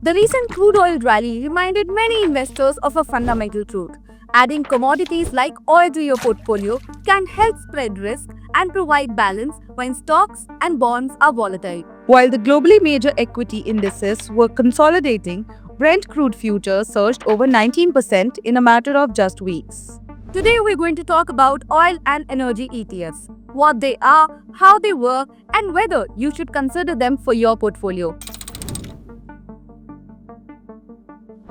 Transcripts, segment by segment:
The recent crude oil rally reminded many investors of a fundamental truth. Adding commodities like oil to your portfolio can help spread risk and provide balance when stocks and bonds are volatile. While the globally major equity indices were consolidating, Brent crude futures surged over 19% in a matter of just weeks. Today we're going to talk about oil and energy ETFs, what they are, how they work, and whether you should consider them for your portfolio.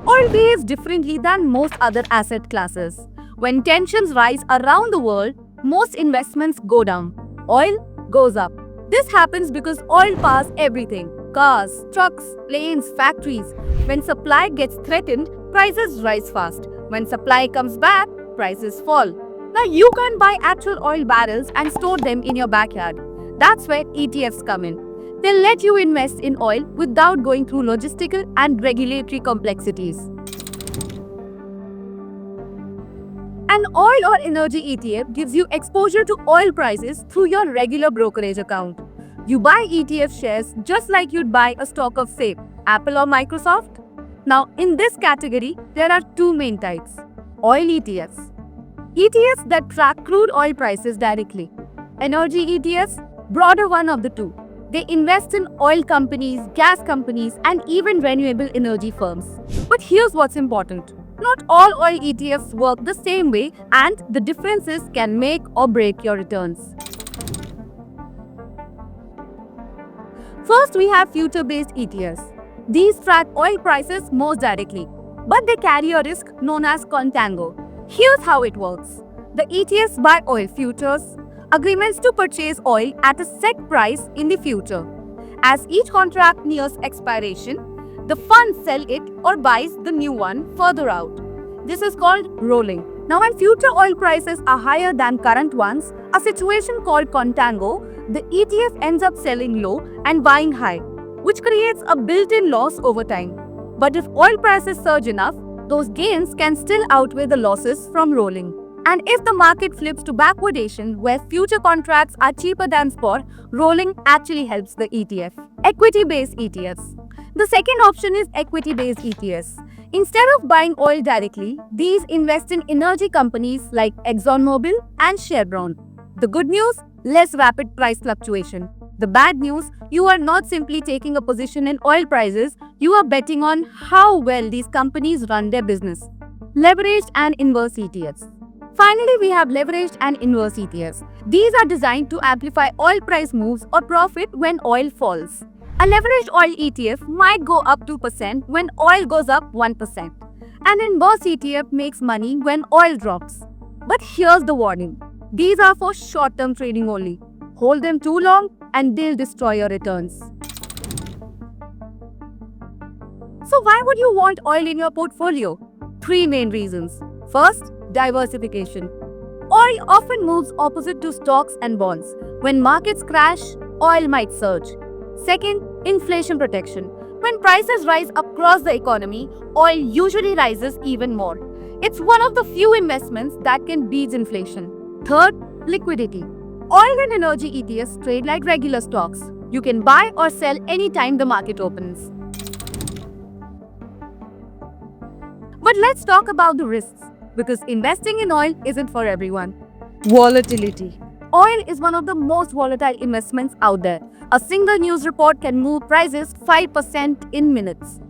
Oil behaves differently than most other asset classes. When tensions rise around the world, most investments go down. Oil goes up. This happens because oil powers everything: cars, trucks, planes, factories. When supply gets threatened, prices rise fast. When supply comes back, prices fall. Now you can buy actual oil barrels and store them in your backyard. That's where ETFs come in. They'll let you invest in oil without going through logistical and regulatory complexities. An oil or energy ETF gives you exposure to oil prices through your regular brokerage account. You buy ETF shares just like you'd buy a stock of, say, Apple or Microsoft. Now, in this category, there are two main types: oil ETFs. ETFs that track crude oil prices directly. Energy ETFs, broader one of the two. They invest in oil companies, gas companies, and even renewable energy firms. But here's what's important. Not all oil ETFs work the same way, and the differences can make or break your returns. First, we have future-based ETFs. These track oil prices most directly, but they carry a risk known as contango. Here's how it works. The ETFs buy oil futures, agreements to purchase oil at a set price in the future. As each contract nears expiration, the fund sells it or buys the new one further out. This is called rolling. Now, when future oil prices are higher than current ones, a situation called contango, the ETF ends up selling low and buying high, which creates a built-in loss over time. But if oil prices surge enough, those gains can still outweigh the losses from rolling. And if the market flips to backwardation, where future contracts are cheaper than spot, rolling actually helps the ETF. Equity-based ETFs. The second option is equity-based ETFs. Instead of buying oil directly, these invest in energy companies like ExxonMobil and Chevron. The good news? Less rapid price fluctuation. The bad news? You are not simply taking a position in oil prices, you are betting on how well these companies run their business. Leveraged and inverse ETFs. Finally, we have leveraged and inverse ETFs. These are designed to amplify oil price moves or profit when oil falls. A leveraged oil ETF might go up 2% when oil goes up 1%. An inverse ETF makes money when oil drops. But here's the warning. These are for short-term trading only. Hold them too long and they'll destroy your returns. So why would you want oil in your portfolio? Three main reasons. First, diversification. Oil often moves opposite to stocks and bonds. When markets crash, oil might surge. Second, inflation protection. When prices rise across the economy, oil usually rises even more. It's one of the few investments that can beat inflation. Third, liquidity. Oil and energy ETFs trade like regular stocks. You can buy or sell anytime the market opens. But let's talk about the risks, because investing in oil isn't for everyone. Volatility. Oil is one of the most volatile investments out there. A single news report can move prices 5% in minutes.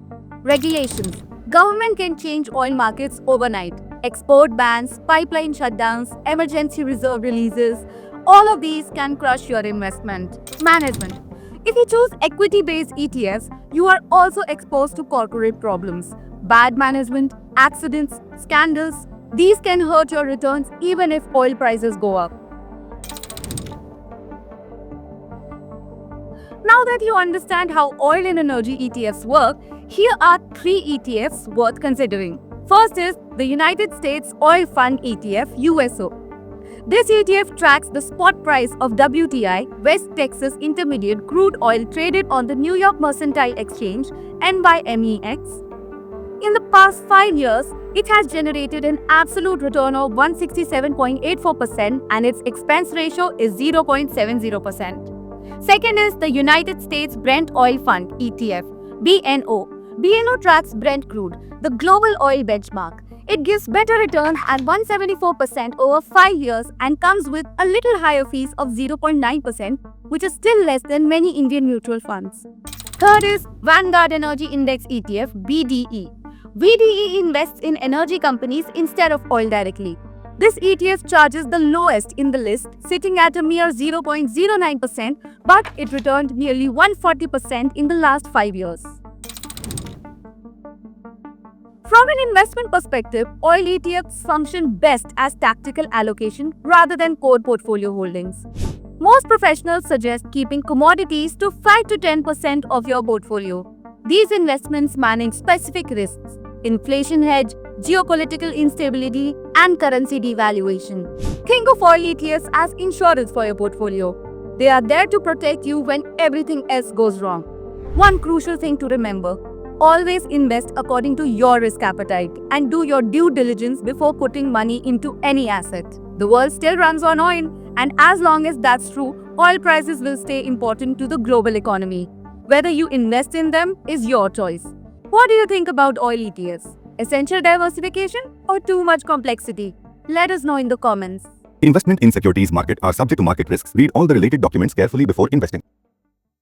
Regulations. Government can change oil markets overnight. Export bans, pipeline shutdowns, emergency reserve releases, all of these can crush your investment. Management. If you choose equity-based ETFs, you are also exposed to corporate problems. Bad management, accidents, scandals, these can hurt your returns even if oil prices go up. Now that you understand how oil and energy ETFs work, here are 3 ETFs worth considering. First is the United States Oil Fund ETF USO. This ETF tracks the spot price of WTI, West Texas Intermediate crude oil traded on the New York Mercantile Exchange, NYMEX. In the past 5 years, it has generated an absolute return of 167.84% and its expense ratio is 0.70%. Second is the United States Brent Oil Fund ETF, BNO. BNO tracks Brent crude, the global oil benchmark. It gives better returns at 174% over 5 years and comes with a little higher fees of 0.9%, which is still less than many Indian mutual funds. Third is Vanguard Energy Index ETF BDE. VDE invests in energy companies instead of oil directly. This ETF charges the lowest in the list, sitting at a mere 0.09%, but it returned nearly 140% in the last 5 years. From an investment perspective, oil ETFs function best as tactical allocation rather than core portfolio holdings. Most professionals suggest keeping commodities to 5 to 10% of your portfolio. These investments manage specific risks: inflation hedge, geopolitical instability, and currency devaluation. Think of oil ETFs as insurance for your portfolio. They are there to protect you when everything else goes wrong. One crucial thing to remember: always invest according to your risk appetite and do your due diligence before putting money into any asset. The world still runs on oil, and as long as that's true, oil prices will stay important to the global economy. Whether you invest in them is your choice. What do you think about oil ETFs? Essential diversification or too much complexity? Let us know in the comments. Investment in securities market are subject to market risks. Read all the related documents carefully before investing.